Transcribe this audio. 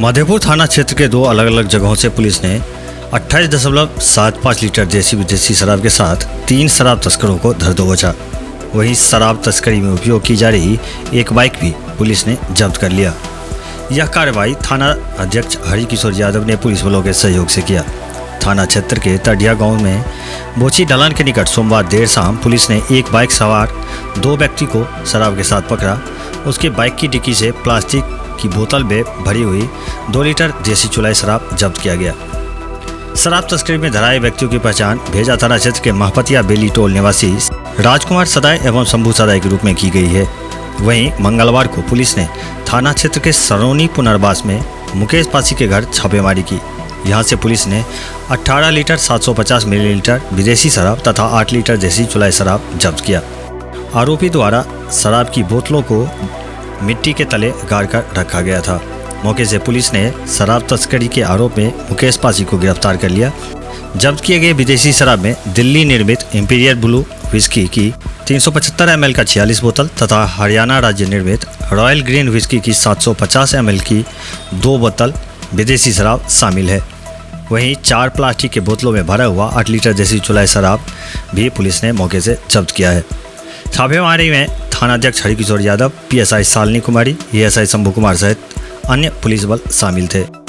मधेपुर थाना क्षेत्र के दो अलग अलग जगहों से पुलिस ने 28.75 लीटर देसी विदेशी शराब के साथ 3 शराब तस्करों को धर दबोचा। वहीं शराब तस्करी में उपयोग की जा रही एक बाइक भी पुलिस ने जब्त कर लिया। यह कार्रवाई थाना अध्यक्ष हरिकिशोर यादव ने पुलिस बलों के सहयोग से किया। थाना क्षेत्र के तडिया गांव में बोची ढलान के निकट सोमवार देर शाम पुलिस ने एक बाइक सवार 2 व्यक्ति को शराब के साथ पकड़ा। उसकी बाइक की डिक्की से प्लास्टिक की बोतल में भरी हुई 2 लीटर देसी चुलाई शराब जब्त किया गया। शराब तस्करी में धराए व्यक्तियों की पहचान भेजा थाना क्षेत्र के महपतिया बेली टोल निवासी राजकुमार सदाई एवं शंभू सदाई के रूप में की गई है। वहीं मंगलवार को पुलिस ने थाना क्षेत्र के सरोनी पुनर्वास में मुकेश पासी के घर छापेमारी की। यहां से पुलिस ने 18 लीटर 750 मिलीलीटर विदेशी शराब तथा 8 लीटर देसी चुलाई शराब जब्त किया। आरोपी द्वारा शराब की बोतलों को मिट्टी के तले गाड़ कर रखा गया था। मौके से पुलिस ने शराब तस्करी के आरोप में मुकेश पासी को गिरफ्तार कर लिया। जब्त किए गए विदेशी शराब में दिल्ली निर्मित इंपीरियल ब्लू विस्की की 375 ml का 46 बोतल तथा हरियाणा राज्य निर्मित रॉयल ग्रीन विस्की की 750 ml की 2 बोतल विदेशी शराब शामिल है। वहीं 4 प्लास्टिक के बोतलों में भरा हुआ 8 लीटर देसी चुलाई शराब भी पुलिस ने मौके से जब्त किया है। छापेमारी में थानाध्यक्ष हरिकिशोर यादव, PSI शालिनी कुमारी, ASI शंभू कुमार सहित अन्य पुलिस बल शामिल थे।